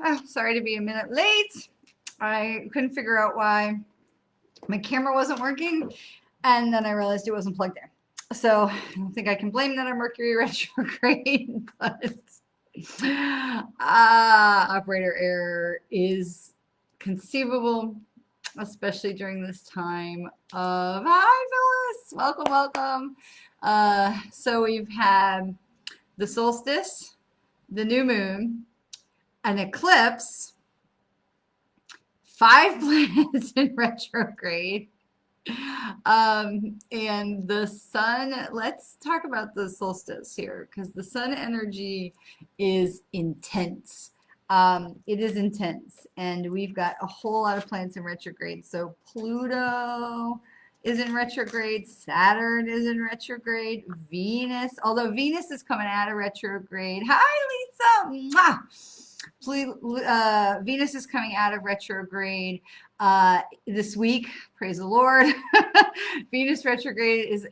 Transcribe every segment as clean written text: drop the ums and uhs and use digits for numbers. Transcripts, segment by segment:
Oh, sorry to be a minute late. I couldn't figure out why my camera wasn't working, and then I realized it wasn't plugged in. So I don't think I can blame that on Mercury retrograde, but operator error is conceivable, especially during this time of, hi Phyllis, welcome, welcome. So we've had the solstice, the new moon, an eclipse, 5 planets in retrograde, and the sun. Let's talk about the solstice here because the sun energy is intense. It is intense, and we've got a whole lot of planets in retrograde. So Pluto is in retrograde, Saturn is in retrograde, Venus, although Venus is coming out of retrograde. Hi, Lisa. Mwah! Venus is coming out of retrograde this week. Praise the Lord. Venus retrograde is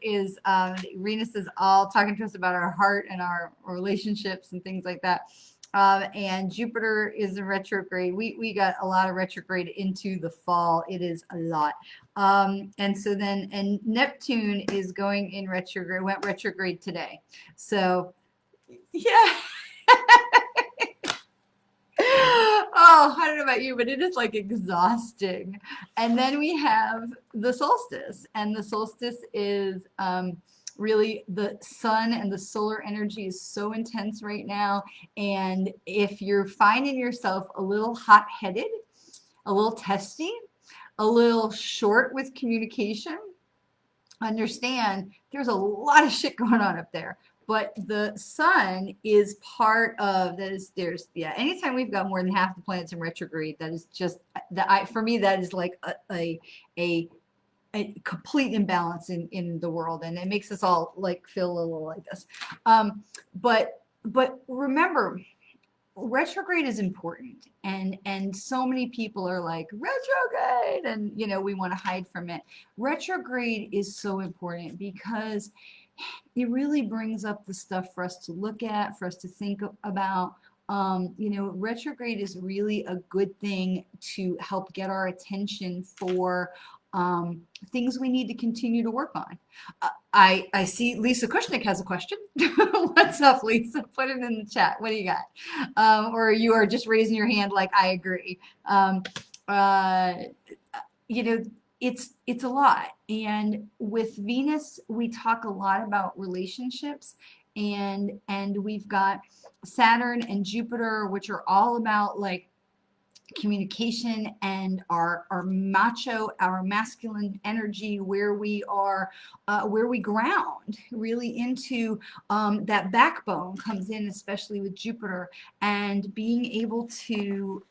Venus is all talking to us about our heart and our relationships and things like that. And Jupiter is in retrograde. We got a lot of retrograde into the fall. It is a lot. And so then, and Neptune is going in retrograde, went retrograde today. So, yeah. Oh, I don't know about you, but it is like exhausting. And then we have the solstice, and the solstice is really the sun and the solar energy is so intense right now. And if you're finding yourself a little hot-headed, a little testy, a little short with communication, understand there's a lot of shit going on up there. But the sun is part of that. Anytime we've got more than half the planets in retrograde, that is just that. For me, that is like a complete imbalance in the world, and it makes us all like feel a little like this. But remember, retrograde is important, and so many people are like retrograde, and we want to hide from it. Retrograde is so important because it really brings up the stuff for us to look at, for us to think about. Retrograde is really a good thing to help get our attention for things we need to continue to work on. I see Lisa Kushnick has a question. What's up, Lisa? Put it in the chat. What do you got? Or you are just raising your hand like I agree. It's a lot. And with Venus, we talk a lot about relationships, and we've got Saturn and Jupiter, which are all about like communication and our macho, our masculine energy, where we are, where we ground really into that backbone comes in, especially with Jupiter, and being able to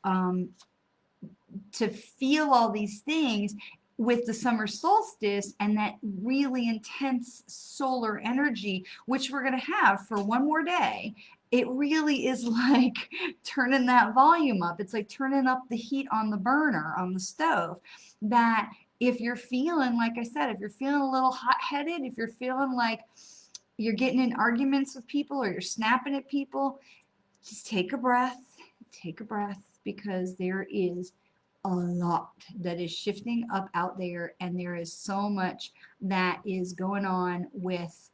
feel all these things with the summer solstice and that really intense solar energy, which we're going to have for one more day. It really is like turning that volume up. It's like turning up the heat on the burner, on the stove. That if you're feeling, like I said, if you're feeling a little hot-headed, if you're feeling like you're getting in arguments with people or you're snapping at people, just take a breath, because there is a lot that is shifting up out there, and there is so much that is going on with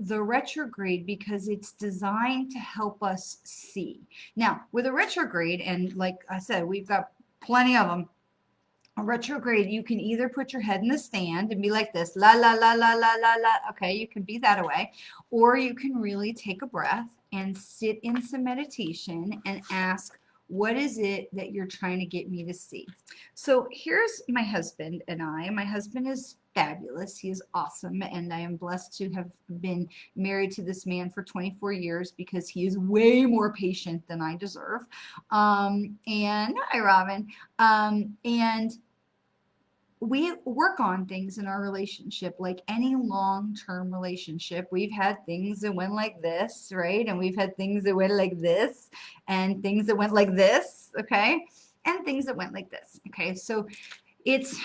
the retrograde, because it's designed to help us see. Now, with a retrograde, and like I said, we've got plenty of them. A retrograde, you can either put your head in the sand and be like this, la la la la la la la. Okay, you can be that way, or you can really take a breath and sit in some meditation and ask, what is it that you're trying to get me to see? So here's my husband and I. My husband is fabulous. He is awesome. And I am blessed to have been married to this man for 24 years because he is way more patient than I deserve. And hi, Robin. And we work on things in our relationship, like any long-term relationship. We've had things that went like this, right? And we've had things that went like this, and things that went like this, okay? And things that went like this, okay? So it's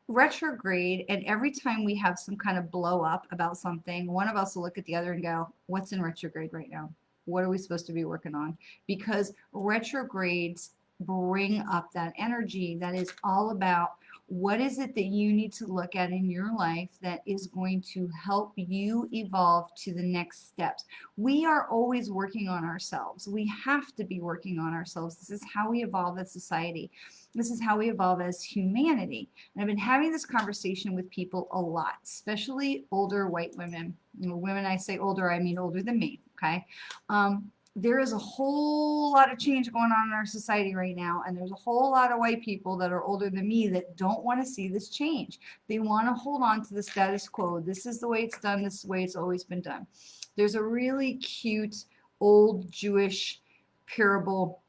retrograde, and every time we have some kind of blow up about something, one of us will look at the other and go, what's in retrograde right now? What are we supposed to be working on? Because retrogrades bring up that energy that is all about what is it that you need to look at in your life that is going to help you evolve to the next steps. We are always working on ourselves. We have to be working on ourselves. This is how we evolve as society. This is how we evolve as humanity. And I've been having this conversation with people a lot, especially older white women. Women, I say older, I mean older than me, okay? There is a whole lot of change going on in our society right now, and there's a whole lot of white people that are older than me that don't want to see this change. They want to hold on to the status quo. This is the way it's done. This is the way it's always been done. There's a really cute old Jewish parable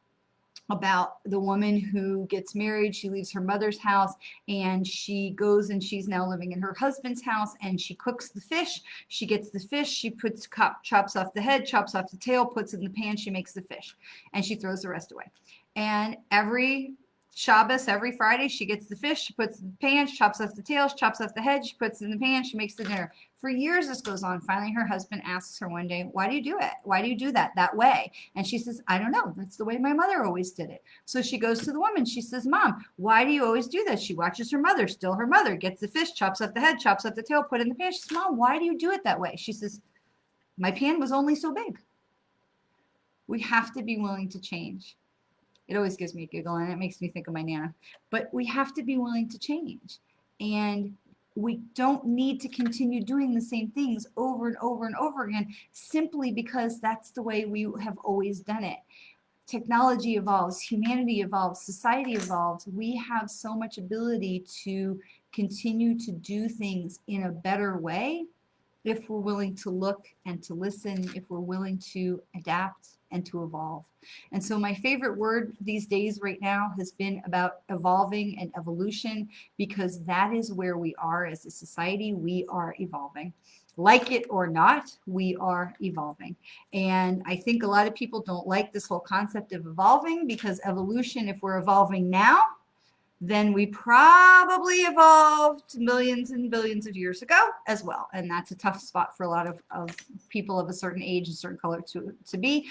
about the woman who gets married. She leaves her mother's house and she goes and she's now living in her husband's house, and she cooks the fish. She gets the fish, she puts chops off the head, chops off the tail, puts it in the pan, she makes the fish, and she throws the rest away. And every Shabbos, every Friday, she gets the fish, she puts it in the pan, she chops off the tail, she chops off the head, she puts it in the pan, she makes the dinner. For years this goes on. Finally her husband asks her one day, why do you do it? Why do you do that way? And she says, I don't know. That's the way my mother always did it. So she goes to the woman. She says, Mom, why do you always do this? She watches her mother, still her mother, gets the fish, chops off the head, chops off the tail, put it in the pan. She says, Mom, why do you do it that way? She says, my pan was only so big. We have to be willing to change. It always gives me a giggle, and it makes me think of my Nana. But we have to be willing to change. And we don't need to continue doing the same things over and over and over again simply because that's the way we have always done it. Technology evolves, humanity evolves, society evolves. We have so much ability to continue to do things in a better way if we're willing to look and to listen, if we're willing to adapt and to evolve. And so my favorite word these days right now has been about evolving and evolution, because that is where we are as a society. We are evolving. Like it or not, we are evolving. And I think a lot of people don't like this whole concept of evolving, because evolution, if we're evolving now, then we probably evolved millions and billions of years ago as well. And that's a tough spot for a lot of people of a certain age and certain color to be.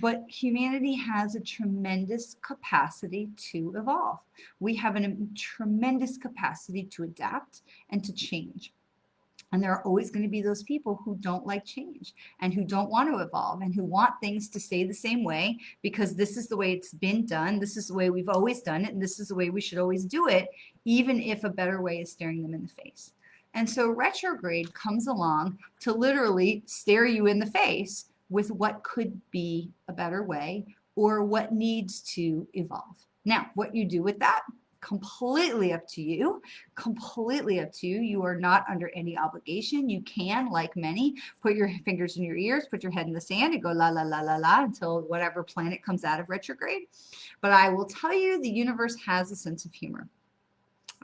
But humanity has a tremendous capacity to evolve. We have a tremendous capacity to adapt and to change. And there are always going to be those people who don't like change and who don't want to evolve and who want things to stay the same way because this is the way it's been done. This is the way we've always done it. And this is the way we should always do it, even if a better way is staring them in the face. And so retrograde comes along to literally stare you in the face with what could be a better way or what needs to evolve. Now, what you do with that, completely up to you. Completely up to you. You are not under any obligation. You can, like many, put your fingers in your ears, put your head in the sand, and go la la la la la until whatever planet comes out of retrograde. But I will tell you, the universe has a sense of humor.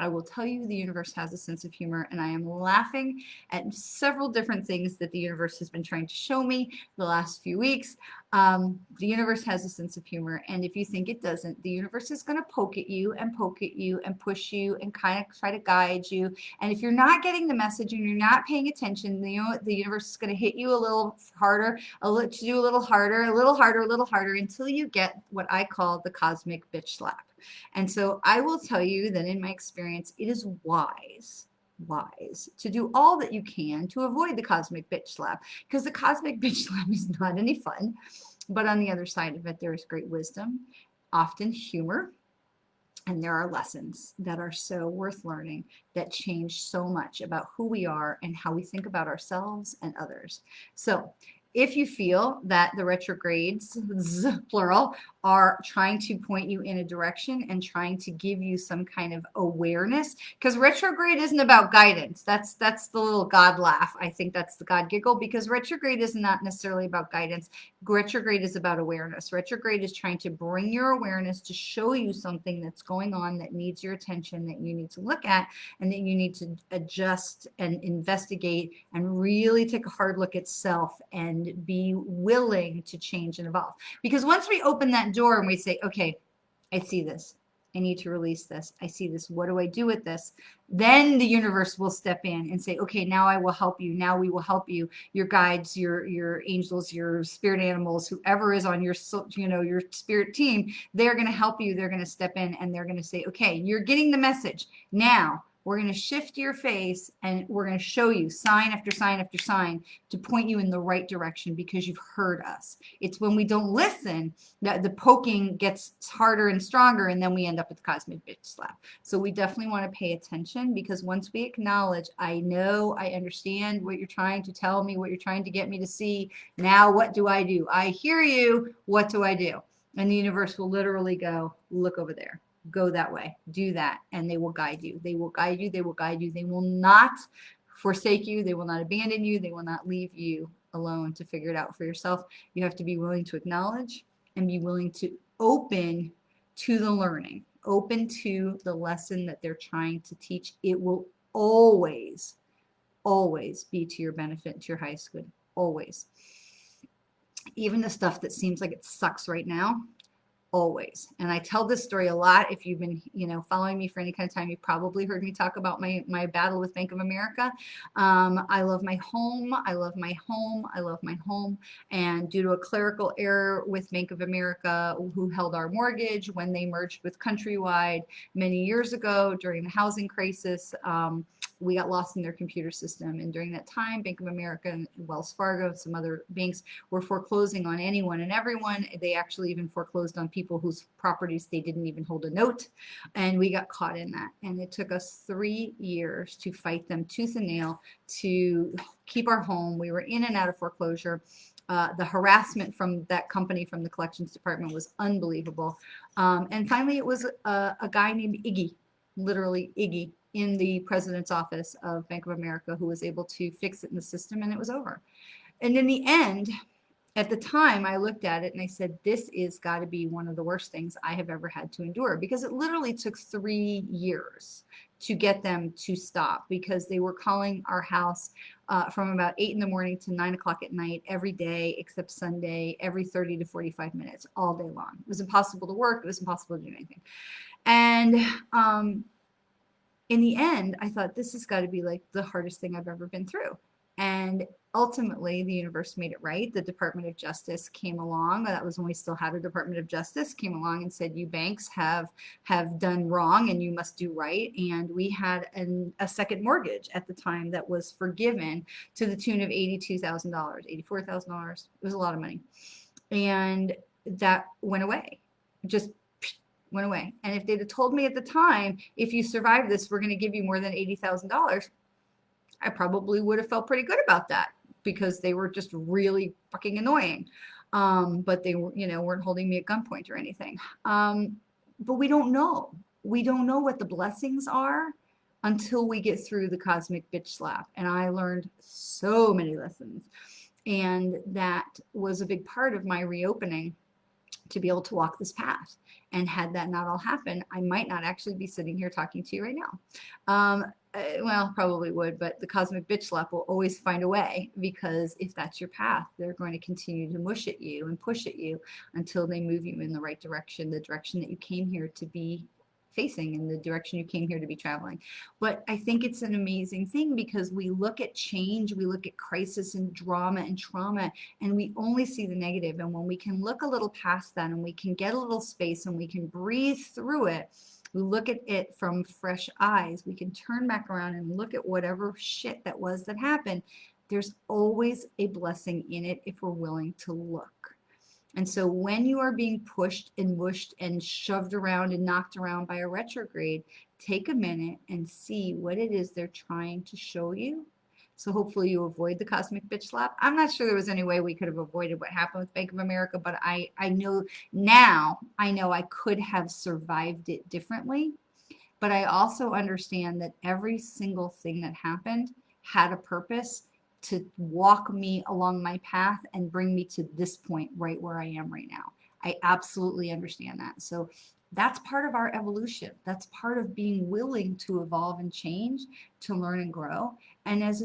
I will tell you the universe has a sense of humor, and I am laughing at several different things that the universe has been trying to show me the last few weeks. The universe has a sense of humor, and if you think it doesn't, the universe is going to poke at you and push you and kind of try to guide you. And if you're not getting the message and you're not paying attention, the universe is going to hit you a little harder, a little harder until you get what I call the cosmic bitch slap. And so I will tell you that in my experience, it is wise to do all that you can to avoid the cosmic bitch slap, because the cosmic bitch slap is not any fun. But on the other side of it, there is great wisdom, often humor, and there are lessons that are so worth learning that change so much about who we are and how we think about ourselves and others. So if you feel that the retrogrades, plural, are trying to point you in a direction and trying to give you some kind of awareness, because retrograde isn't about guidance. That's the little God laugh. I think that's the God giggle, because retrograde is not necessarily about guidance. Retrograde is about awareness. Retrograde is trying to bring your awareness to show you something that's going on that needs your attention, that you need to look at, and that you need to adjust and investigate and really take a hard look at self and be willing to change and evolve. Because once we open that door and we say, okay, I see this, I need to release this. I see this. What do I do with this? Then the universe will step in and say, okay, now I will help you. Now we will help you. Your guides, your angels, your spirit animals, whoever is on your, your spirit team, they're going to help you. They're going to step in and they're going to say, okay, you're getting the message. Now we're going to shift your face and we're going to show you sign after sign after sign to point you in the right direction because you've heard us. It's when we don't listen that the poking gets harder and stronger, and then we end up with the cosmic bitch slap. So we definitely want to pay attention, because once we acknowledge, I know, I understand what you're trying to tell me, what you're trying to get me to see. Now what do? I hear you. What do I do? And the universe will literally go, look over there. Go that way, do that, and they will guide you. They will guide you. They will guide you. They will not forsake you. They will not abandon you. They will not leave you alone to figure it out for yourself. You have to be willing to acknowledge and be willing to open to the learning, open to the lesson that they're trying to teach. It will always, always be to your benefit, to your highest good, always. Even the stuff that seems like it sucks right now, always. And I tell this story a lot. If you've been, following me for any kind of time, you've probably heard me talk about my battle with Bank of America. I love my home. I love my home. I love my home. And due to a clerical error with Bank of America, who held our mortgage when they merged with Countrywide many years ago during the housing crisis, we got lost in their computer system. And during that time, Bank of America and Wells Fargo and some other banks were foreclosing on anyone and everyone. They actually even foreclosed on people whose properties they didn't even hold a note. And we got caught in that. And it took us 3 years to fight them tooth and nail to keep our home. We were in and out of foreclosure. The harassment from that company, from the collections department, was unbelievable. And finally, it was a guy named Iggy, literally Iggy, in the president's office of Bank of America, who was able to fix it in the system, and it was over. And in the end, at the time, I looked at it and I said, this is got to be one of the worst things I have ever had to endure, because it literally took 3 years to get them to stop, because they were calling our house from about 8 in the morning to 9 o'clock at night every day except Sunday, every 30 to 45 minutes, all day long. It was impossible to work. It was impossible to do anything. And in the end, I thought, this has got to be like the hardest thing I've ever been through. And ultimately, the universe made it right. The Department of Justice came along. That was when we still had a Department of Justice, came along and said, you banks have done wrong and you must do right. And we had a second mortgage at the time that was forgiven to the tune of $82,000, $84,000. It was a lot of money. And that went away. Just went away. And if they'd have told me at the time, if you survive this, we're going to give you more than $80,000, I probably would have felt pretty good about that, because they were just really fucking annoying. But they were, weren't holding me at gunpoint or anything. But we don't know. We don't know what the blessings are until we get through the cosmic bitch slap. And I learned so many lessons. And that was a big part of my reopening, to be able to walk this path. And had that not all happen, I might not actually be sitting here talking to you right now. Well, probably would, but the cosmic bitch slap will always find a way, because if that's your path, they're going to continue to mush at you and push at you until they move you in the right direction, the direction that you came here to be facing, and the direction you came here to be traveling. But I think it's an amazing thing, because we look at change, we look at crisis and drama and trauma, and we only see the negative. And when we can look a little past that, and we can get a little space, and we can breathe through it, we look at it from fresh eyes, we can turn back around and look at whatever shit that was that happened. There's always a blessing in it if we're willing to look. And so when you are being pushed and whooshed and shoved around and knocked around by a retrograde, take a minute and see what it is they're trying to show you. So hopefully you avoid the cosmic bitch slap. I'm not sure there was any way we could have avoided what happened with Bank of America, but I know now, I could have survived it differently. But I also understand that every single thing that happened had a purpose to walk me along my path and bring me to this point right where I am right now. I absolutely understand that. So That's part of our evolution. That's part of being willing to evolve and change, to learn and grow. And as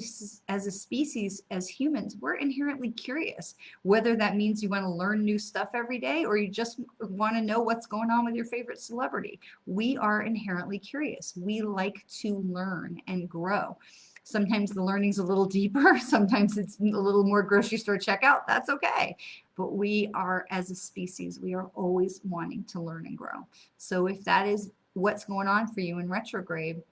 a species, as humans, we're inherently curious, whether that means you want to learn new stuff every day or you just want to know what's going on with your favorite celebrity. We are inherently curious. We like to learn and grow. Sometimes the learning's a little deeper. Sometimes it's a little more grocery store checkout. That's okay. But we are, as a species, we are always wanting to learn and grow. So if that is what's going on for you in retrograde,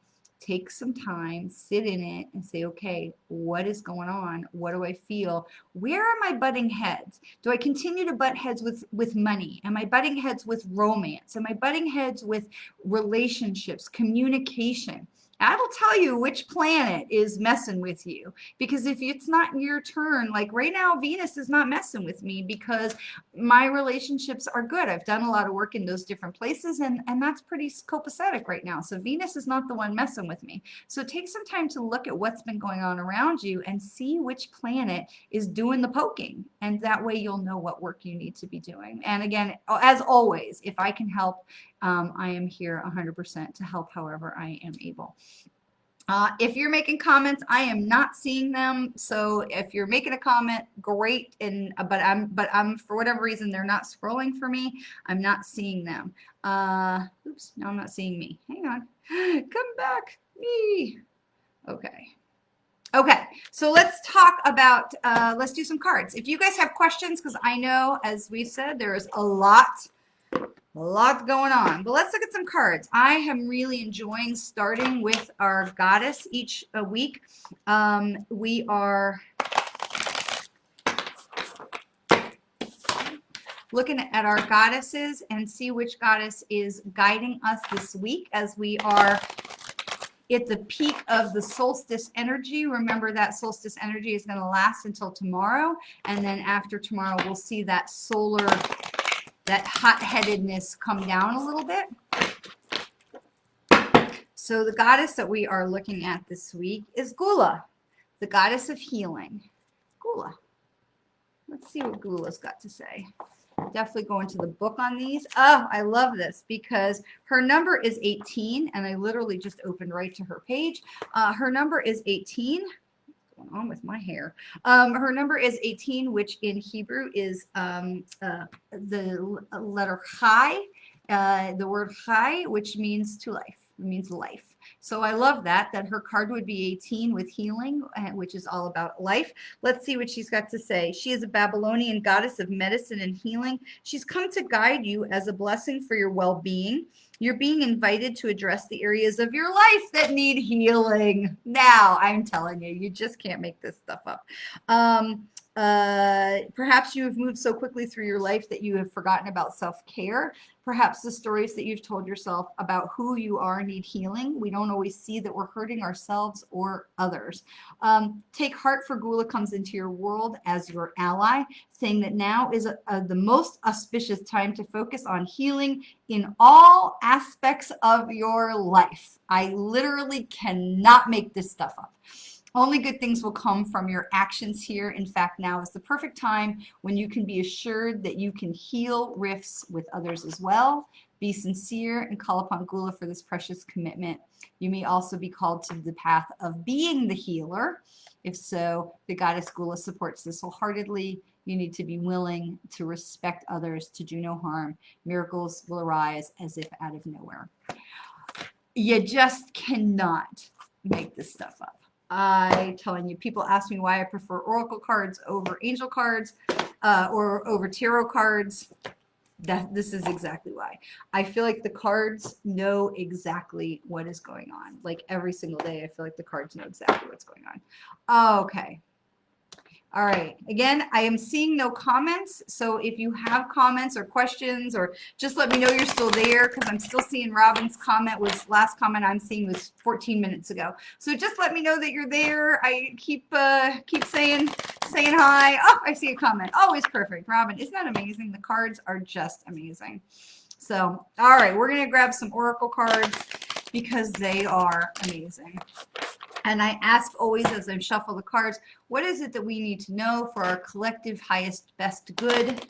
take some time, sit in it and say, okay, what is going on? What do I feel? Where are my butting heads? Do I continue to butt heads with money? Am I butting heads with romance? Am I butting heads with relationships, communication? That'll tell you which planet is messing with you. Because if it's not your turn, like right now, Venus is not messing with me because my relationships are good. I've done a lot of work in those different places, and that's pretty copacetic right now. So Venus is not the one messing with me. So take some time to look at what's been going on around you and see which planet is doing the poking. And that way you'll know what work you need to be doing. And again, as always, if I can help, I am here 100% to help however I am able. If you're making comments, I am not seeing them. So if you're making a comment, great. But I'm for whatever reason they're not scrolling for me. I'm not seeing them. Oops, no, I'm not seeing me. Hang on, come back, me. Okay. Okay, so let's talk about, let's do some cards. If you guys have questions, because I know, as we said, there is a lot going on. But let's look at some cards. I am really enjoying starting with our goddess each week. We are looking at our goddesses and see which goddess is guiding us this week as we are at the peak of the solstice energy. Remember that solstice energy is going to last until tomorrow. And then after tomorrow, we'll see that solar, that hot-headedness come down a little bit. So the goddess that we are looking at this week is Gula, the goddess of healing. Gula. Let's see what Gula's got to say. Definitely go into the book on these. Oh, I love this because her number is 18, and I literally just opened right to her page. Her number is 18. What's going on with my hair? Her number is 18, which in Hebrew is the letter Chai, the word Chai, which means to life. It means life. So I love that her card would be 18 with healing, which is all about life. Let's see what she's got to say. She is a Babylonian goddess of medicine and healing. She's come to guide you as a blessing for your well-being. You're being invited to address the areas of your life that need healing. Now, I'm telling you, you just can't make this stuff up. Perhaps you have moved so quickly through your life that you have forgotten about self-care. Perhaps the stories that you've told yourself about who you are need healing. We don't always see that we're hurting ourselves or others. Take heart, for Gula comes into your world as your ally, saying that now is the most auspicious time to focus on healing in all aspects of your life. I literally cannot make this stuff up. Only good things will come from your actions here. In fact, now is the perfect time when you can be assured that you can heal rifts with others as well. Be sincere and call upon Gula for this precious commitment. You may also be called to the path of being the healer. If so, the goddess Gula supports this wholeheartedly. You need to be willing to respect others, to do no harm. Miracles will arise as if out of nowhere. You just cannot make this stuff up. I'm telling you, people ask me why I prefer oracle cards over angel cards or over tarot cards. This is exactly why. I feel like the cards know exactly what is going on. Like every single day, I feel like the cards know exactly what's going on. Okay. All right. Again, I am seeing no comments. So if you have comments or questions, or just let me know you're still there, because I'm still seeing Robin's comment was last comment I'm seeing was 14 minutes ago. So just let me know that you're there. I keep saying hi. Oh, I see a comment. Always perfect. Robin, isn't that amazing? The cards are just amazing. So, all right, we're going to grab some oracle cards because they are amazing. And I ask always as I shuffle the cards, what is it that we need to know for our collective highest, best good?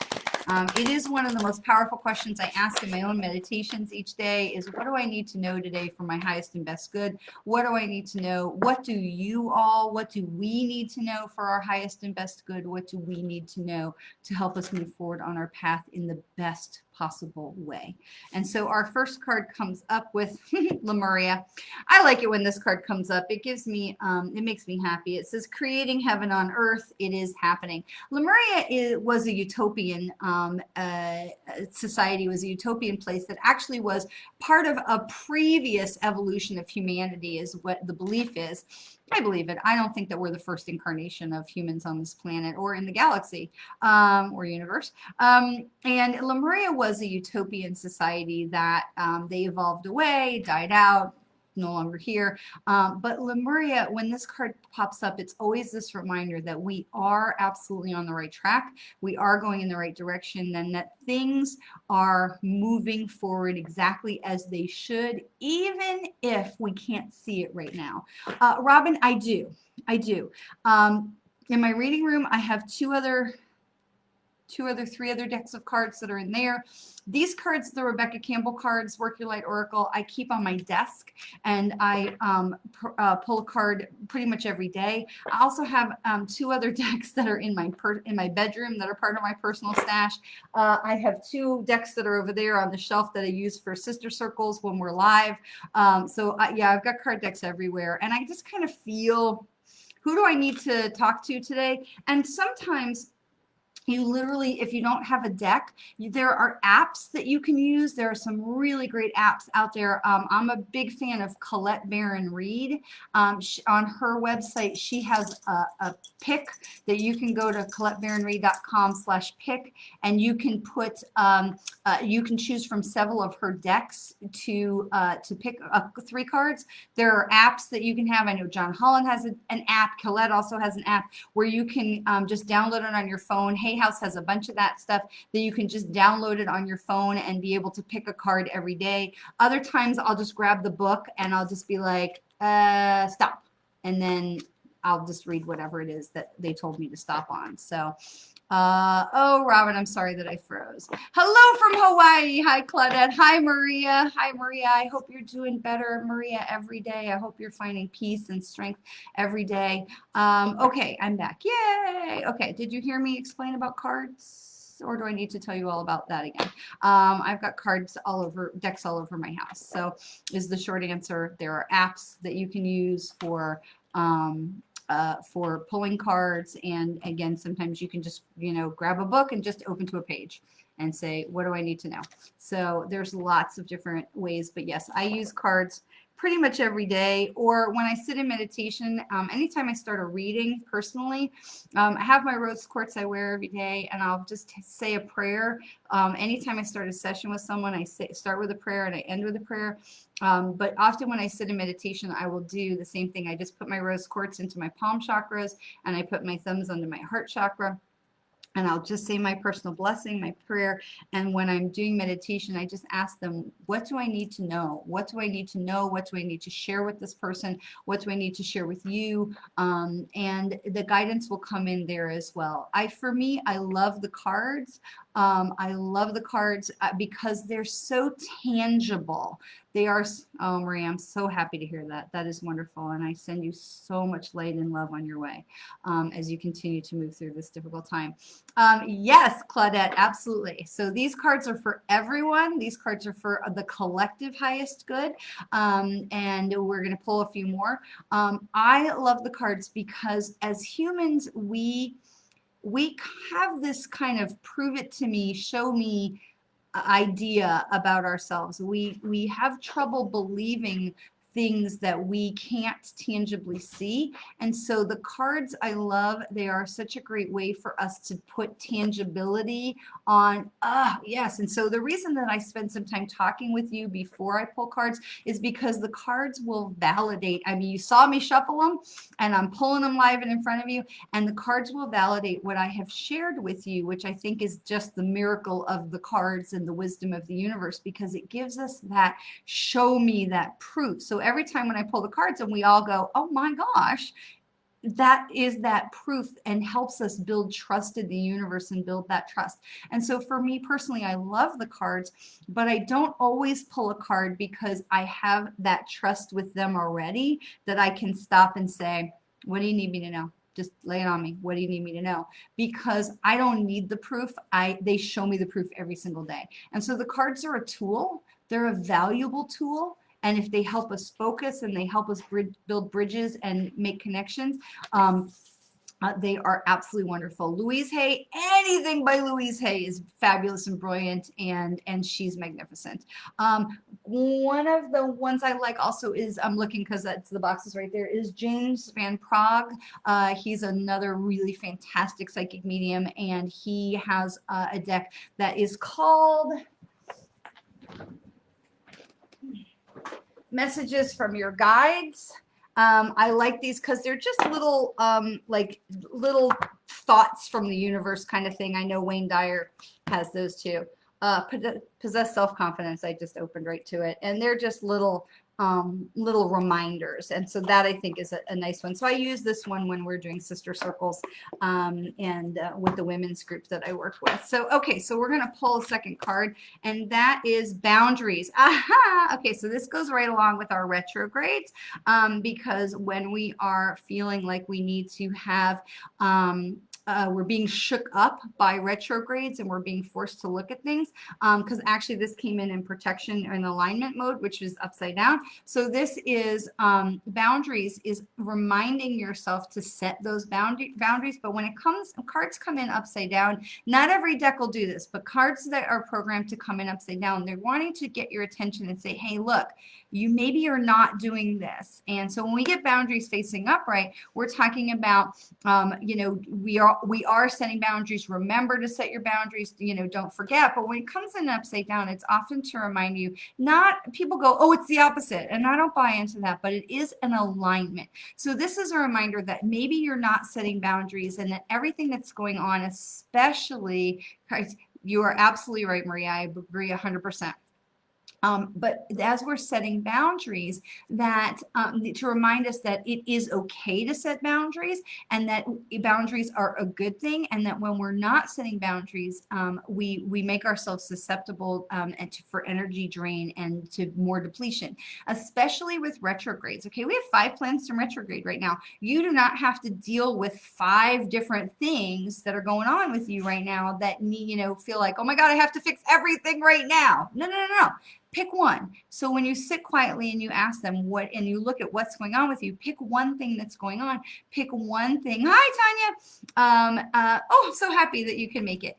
It is one of the most powerful questions I ask in my own meditations each day is, what do I need to know today for my highest and best good? What do I need to know? What do we need to know for our highest and best good? What do we need to know to help us move forward on our path in the best possible way? And so our first card comes up with Lemuria. I like it when this card comes up. It gives me, it makes me happy. It says, creating heaven on earth, it is happening. Lemuria was a utopian society, was a utopian place that actually was part of a previous evolution of humanity, is what the belief is. I believe it. I don't think that we're the first incarnation of humans on this planet or in the galaxy or universe. And Lemuria was a utopian society that they evolved away, died out, no longer here. But Lemuria, when this card pops up, it's always this reminder that we are absolutely on the right track. We are going in the right direction, and that things are moving forward exactly as they should, even if we can't see it right now. Robin, I do. In my reading room, I have three other decks of cards that are in there. These cards, the Rebecca Campbell cards, Work Your Light Oracle, I keep on my desk, and I pull a card pretty much every day. I also have two other decks that are in my bedroom that are part of my personal stash. I have two decks that are over there on the shelf that I use for sister circles when we're live. Yeah, I've got card decks everywhere, and I just kind of feel, who do I need to talk to today? And sometimes you literally, if you don't have a deck, there are apps that you can use. There are some really great apps out there. I'm a big fan of Colette Baron-Reid. On her website, she has a pick that you can go to ColetteBaronReid.com/pick, and you can put, you can choose from several of her decks to pick 3 cards. There are apps that you can have. I know John Holland has an app. Colette also has an app where you can just download it on your phone. Hay House has a bunch of that stuff that you can just download it on your phone and be able to pick a card every day. Other times I'll just grab the book and I'll just be like, stop. And then I'll just read whatever it is that they told me to stop on. So, oh, Robin, I'm sorry that I froze. Hello from Hawaii. Hi, Claudette. Hi, Maria. Hi, Maria. I hope you're doing better, Maria, every day. I hope you're finding peace and strength every day. Okay, I'm back. Yay. Okay, did you hear me explain about cards? Or do I need to tell you all about that again? I've got cards all over, decks all over my house. So is the short answer. There are apps that you can use for pulling cards, and again, sometimes you can just, grab a book and just open to a page and say, what do I need to know? So there's lots of different ways, but yes, I use cards pretty much every day, or when I sit in meditation, anytime I start a reading personally, I have my rose quartz I wear every day, and I'll just say a prayer. Anytime I start a session with someone, I start with a prayer and I end with a prayer. But often when I sit in meditation, I will do the same thing. I just put my rose quartz into my palm chakras, and I put my thumbs under my heart chakra. And I'll just say my personal blessing, my prayer. And when I'm doing meditation, I just ask them, what do I need to know? What do I need to know? What do I need to share with this person? What do I need to share with you? And the guidance will come in there as well. For me, I love the cards. I love the cards because they're so tangible. They are, oh, Maria, I'm so happy to hear that. That is wonderful. And I send you so much light and love on your way as you continue to move through this difficult time. Yes, Claudette, absolutely. So these cards are for everyone. These cards are for the collective highest good. And we're going to pull a few more. I love the cards because as humans, we have this kind of prove it to me, show me idea about ourselves. We have trouble believing things that we can't tangibly see. And so the cards I love, they are such a great way for us to put tangibility on, yes. And so the reason that I spend some time talking with you before I pull cards is because the cards will validate. I mean, you saw me shuffle them and I'm pulling them live and in front of you, and the cards will validate what I have shared with you, which I think is just the miracle of the cards and the wisdom of the universe, because it gives us that show me, that proof. So every time when I pull the cards and we all go, oh my gosh, that is that proof and helps us build trust in the universe and build that trust. And so for me personally, I love the cards, but I don't always pull a card because I have that trust with them already that I can stop and say, what do you need me to know? Just lay it on me. What do you need me to know? Because I don't need the proof. They show me the proof every single day. And so the cards are a tool. They're a valuable tool. And if they help us focus and they help us build bridges and make connections, they are absolutely wonderful. Louise Hay, anything by Louise Hay is fabulous and brilliant, and she's magnificent. One of the ones I like also is, I'm looking because that's the boxes right there, is James Van Praagh. He's another really fantastic psychic medium, and he has a deck that is called Messages from Your Guides. I like these because they're just little, like little thoughts from the universe kind of thing. I know Wayne Dyer has those too. Possess self-confidence. I just opened right to it, and they're just little reminders, and so that I think is a nice one. So I use this one when we're doing sister circles and with the women's group that I work with. So okay, so we're gonna pull a second card, and that is boundaries. Aha! Okay, so this goes right along with our retrogrades, because when we are feeling like we need to have we're being shook up by retrogrades and we're being forced to look at things, because actually this came in protection and alignment mode, which is upside down. So this is boundaries, is reminding yourself to set those boundaries. But when cards come in upside down, not every deck will do this, but cards that are programmed to come in upside down, they're wanting to get your attention and say, hey, look, you maybe are not doing this. And so when we get boundaries facing upright, we're talking about, you know, we are setting boundaries. Remember to set your boundaries, you know, don't forget. But when it comes in upside down, it's often to remind you, not, people go, oh, it's the opposite. And I don't buy into that, but it is an alignment. So this is a reminder that maybe you're not setting boundaries, and that everything that's going on, especially, you are absolutely right, Maria. I agree 100%. But as we're setting boundaries, that to remind us that it is okay to set boundaries, and that boundaries are a good thing, and that when we're not setting boundaries, we make ourselves susceptible for energy drain and to more depletion, especially with retrogrades. Okay, we have 5 planets in retrograde right now. You do not have to deal with 5 different things that are going on with you right now that need, you know, feel like, oh my God, I have to fix everything right now. No, no, no, no. Pick one. So when you sit quietly and you ask them what, and you look at what's going on with you, pick one thing that's going on. Pick one thing. Hi, Tanya. Oh, I'm so happy that you can make it.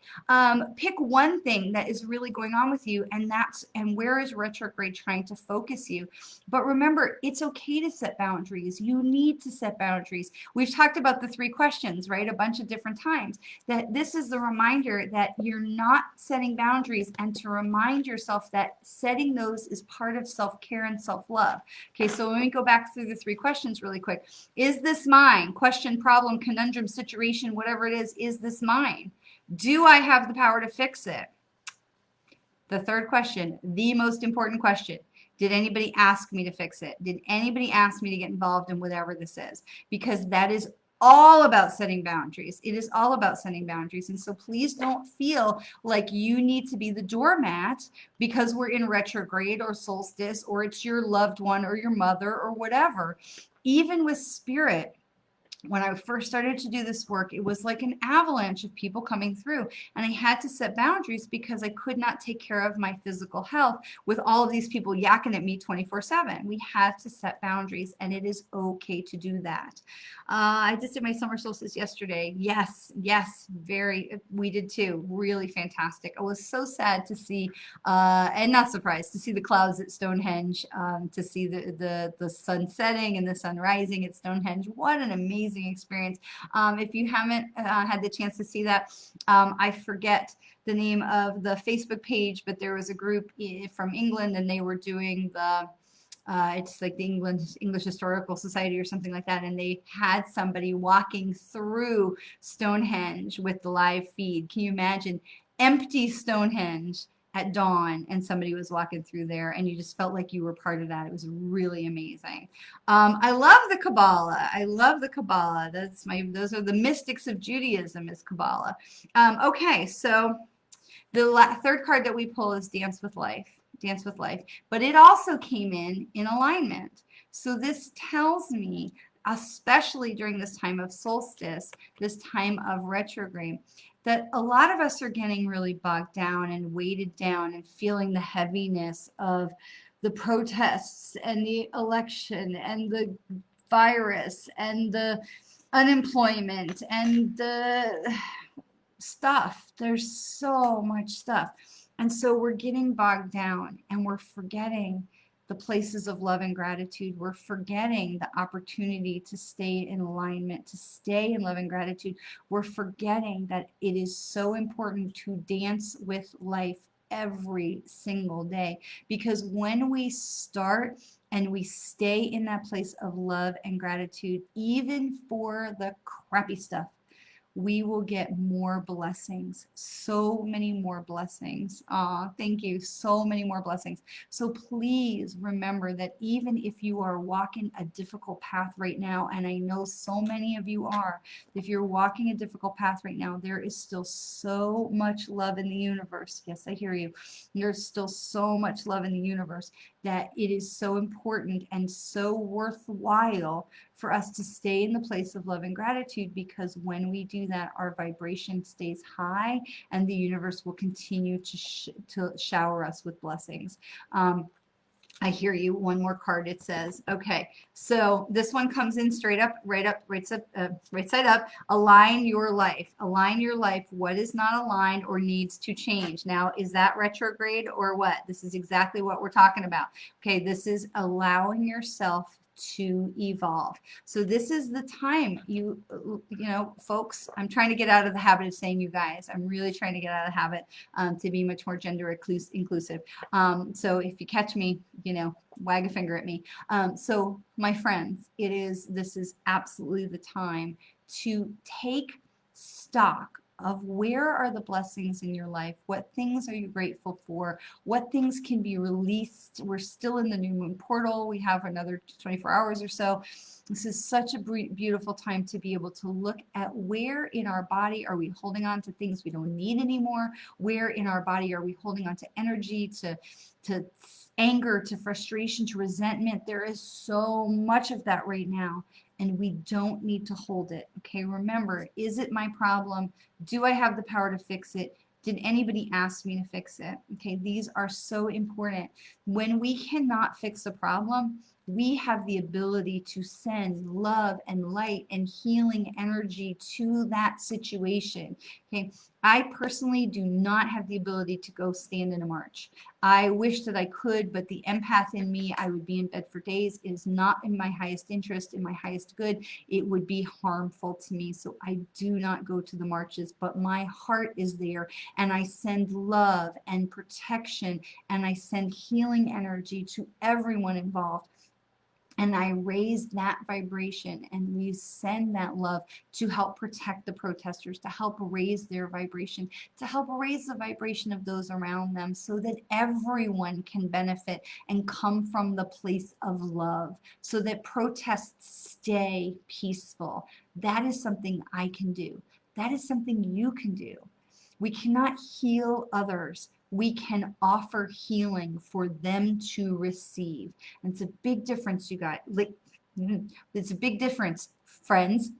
Pick one thing that is really going on with you, and where is retrograde trying to focus you? But remember, it's okay to set boundaries. You need to set boundaries. We've talked about the 3 questions, right? A bunch of different times. That this is the reminder that you're not setting boundaries, and to remind yourself that setting those is part of self-care and self-love. Okay, so when we go back through the 3 questions really quick, is this mine? Question, problem, conundrum, situation, whatever it is this mine? Do I have the power to fix it? The 3rd question, the most important question, did anybody ask me to fix it? Did anybody ask me to get involved in whatever this is? Because that is all about setting boundaries. It is all about setting boundaries. And so please don't feel like you need to be the doormat because we're in retrograde or solstice, or it's your loved one or your mother or whatever. Even with spirit, when I first started to do this work, it was like an avalanche of people coming through, and I had to set boundaries because I could not take care of my physical health with all of these people yakking at me 24/7. We had to set boundaries, and it is okay to do that. I just did my summer solstice yesterday. Yes, we did too. Really fantastic. I was so sad to see, and not surprised to see the clouds at Stonehenge, to see the sun setting and the sun rising at Stonehenge. What an amazing experience. If you haven't had the chance to see that, I forget the name of the Facebook page, but there was a group from England, and they were doing the it's like the English Historical Society or something like that, and they had somebody walking through Stonehenge with the live feed. Can you imagine empty Stonehenge at dawn and somebody was walking through there and you just felt like you were part of that. It was really amazing. I love the Kabbalah. I love the Kabbalah. Those are the mystics of Judaism, is Kabbalah. Okay, so the third card that we pull is Dance with Life. Dance with Life. But it also came in alignment. So this tells me, especially during this time of solstice, this time of retrograde, that a lot of us are getting really bogged down and weighted down and feeling the heaviness of the protests and the election and the virus and the unemployment and the stuff. There's so much stuff. And so we're getting bogged down and we're forgetting the places of love and gratitude. We're forgetting the opportunity to stay in alignment, to stay in love and gratitude. We're forgetting that it is so important to dance with life every single day, because when we start and we stay in that place of love and gratitude, even for the crappy stuff, we will get more blessings, so many more blessings. Thank you, so many more blessings. So please remember that even if you are walking a difficult path right now, and I know so many of you are, if you're walking a difficult path right now, there is still so much love in the universe. Yes, I hear you. There's still so much love in the universe that it is so important and so worthwhile for us to stay in the place of love and gratitude, because when we do that, our vibration stays high and the universe will continue to shower us with blessings. I hear you. One more card. It says, okay, so this one comes in straight up, right side up. Align your life. Align your life. What is not aligned or needs to change? Now, is that retrograde or what? This is exactly what we're talking about. Okay, this is allowing yourself to evolve. So this is the time, you know, folks, I'm trying to get out of the habit of saying you guys. I'm really trying to get out of the habit to be much more gender inclusive. So if you catch me, you know, wag a finger at me. So my friends, this is absolutely the time to take stock of where are the blessings in your life, what things are you grateful for, what things can be released. We're still in the new moon portal. We have another 24 hours or so. This is such a beautiful time to be able to look at where in our body are we holding on to things we don't need anymore, where in our body are we holding on to energy, to anger, to frustration, to resentment. There is so much of that right now, and we don't need to hold it. Okay, remember, is it my problem? Do I have the power to fix it? Did anybody ask me to fix it? Okay, these are so important. When we cannot fix a problem, we have the ability to send love and light and healing energy to that situation. Okay, I personally do not have the ability to go stand in a march. I wish that I could, but the empath in me, I would be in bed for days. It is not in my highest interest, in my highest good. It would be harmful to me. So I do not go to the marches, but my heart is there, and I send love and protection, and I send healing energy to everyone involved. And I raise that vibration, and we send that love to help protect the protesters, to help raise their vibration, to help raise the vibration of those around them, so that everyone can benefit and come from the place of love, so that protests stay peaceful. That is something I can do. That is something you can do. We cannot heal others. We can offer healing for them to receive. And it's a big difference, you guys. It's a big difference, friends.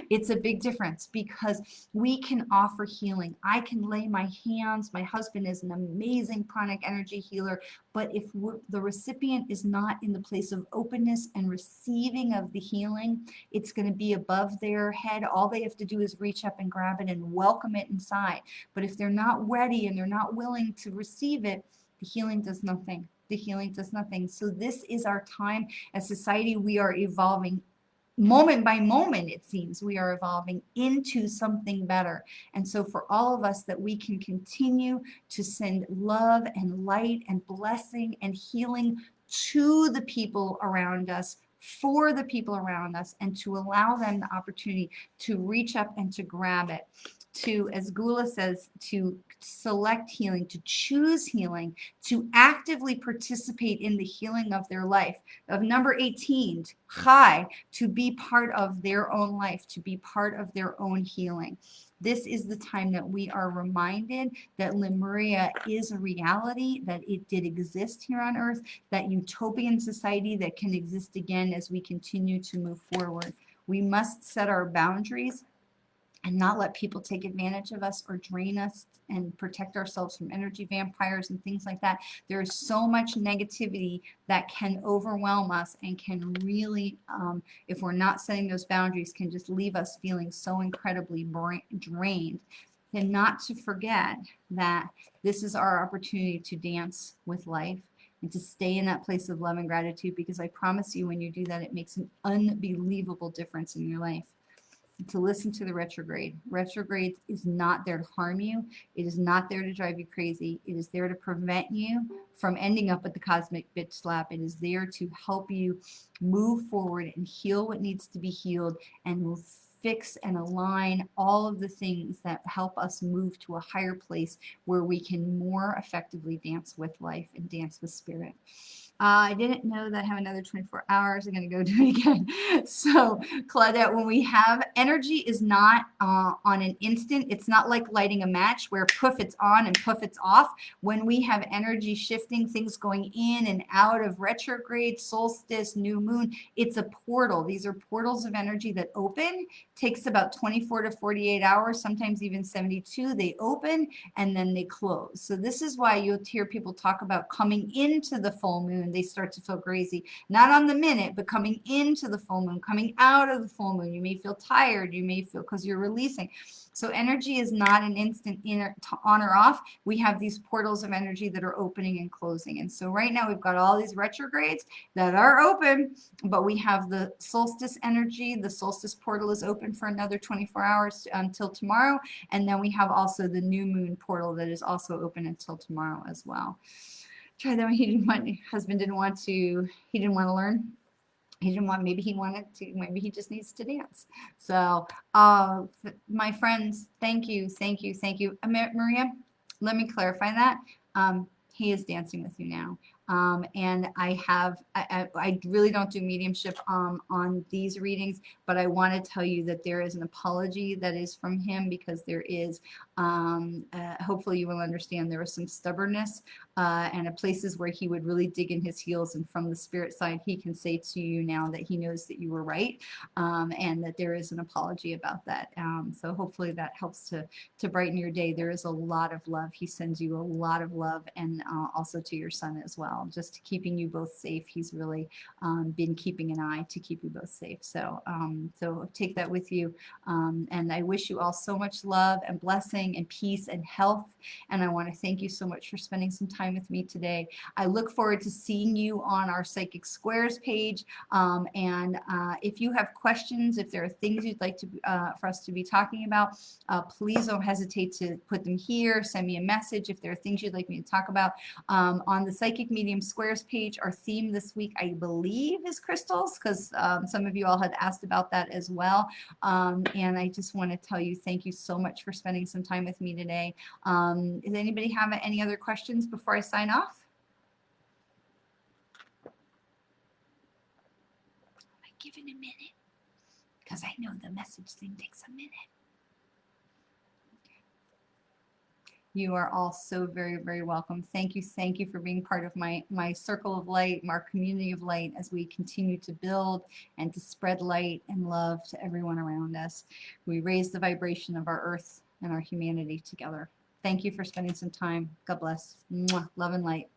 It's a big difference, because we can offer healing. I can lay my hands. My husband is an amazing pranic energy healer. But if the recipient is not in the place of openness and receiving of the healing, it's going to be above their head. All they have to do is reach up and grab it and welcome it inside. But if they're not ready and they're not willing to receive it, the healing does nothing. The healing does nothing. So this is our time. As society, we are evolving moment by moment. It seems we are evolving into something better. And so for all of us, that we can continue to send love and light and blessing and healing to the people around us, for the people around us, and to allow them the opportunity to reach up and to grab it, to, as Gula says, to select healing, to choose healing, to actively participate in the healing of their life. Of number 18, Chai, to be part of their own life, to be part of their own healing. This is the time that we are reminded that Lemuria is a reality, that it did exist here on Earth, that utopian society that can exist again as we continue to move forward. We must set our boundaries and not let people take advantage of us or drain us, and protect ourselves from energy vampires and things like that. There is so much negativity that can overwhelm us and can really, if we're not setting those boundaries, can just leave us feeling so incredibly drained. And not to forget that this is our opportunity to dance with life and to stay in that place of love and gratitude, because I promise you, when you do that, it makes an unbelievable difference in your life. To listen to the retrograde. Retrograde is not there to harm you. It is not there to drive you crazy. It is there to prevent you from ending up with the cosmic bitch slap. It is there to help you move forward and heal what needs to be healed, and will fix and align all of the things that help us move to a higher place where we can more effectively dance with life and dance with spirit. I didn't know that I have another 24 hours. I'm going to go do it again. So, Claudette, when we have energy is not on an instant. It's not like lighting a match where poof, it's on and poof, it's off. When we have energy shifting, things going in and out of retrograde, solstice, new moon, it's a portal. These are portals of energy that open. Takes about 24 to 48 hours, sometimes even 72. They open and then they close. So this is why you'll hear people talk about coming into the full moon. They start to feel crazy, not on the minute, but coming into the full moon, coming out of the full moon. You may feel tired. You may feel, because you're releasing. So energy is not an instant on or off. We have these portals of energy that are opening and closing. And so right now we've got all these retrogrades that are open, but we have the solstice energy. The solstice portal is open for another 24 hours until tomorrow. And then we have also the new moon portal that is also open until tomorrow as well. Try that one. He didn't want, husband didn't want to, he didn't want to learn. He didn't want, maybe he wanted to, maybe he just needs to dance. So, my friends, thank you, thank you, thank you. Maria, let me clarify that. He is dancing with you now. And I really don't do mediumship on these readings, but I want to tell you that there is an apology that is from him, because there is, hopefully you will understand, there was some stubbornness and places where he would really dig in his heels, and from the spirit side, he can say to you now that he knows that you were right, and that there is an apology about that. So hopefully that helps to brighten your day. There is a lot of love. He sends you a lot of love, and also to your son as well, just keeping you both safe. He's really been keeping an eye to keep you both safe. So, so take that with you. And I wish you all so much love and blessing and peace and health. And I want to thank you so much for spending some time with me today. I look forward to seeing you on our Psychic Squares page. And if you have questions, if there are things you'd like to for us to be talking about, please don't hesitate to put them here. Send me a message if there are things you'd like me to talk about. On the Psychic Medium Squares page, our theme this week, I believe, is crystals, because some of you all had asked about that as well. And I just want to tell you thank you so much for spending some time with me today. Does anybody have any other questions before I sign off? I give it a minute, because I know the message thing takes a minute. You are all so very, very welcome. Thank you for being part of my circle of light, our community of light, as we continue to build and to spread light and love to everyone around us. We raise the vibration of our earth and our humanity together. Thank you for spending some time. God bless. Mwah. Love and light.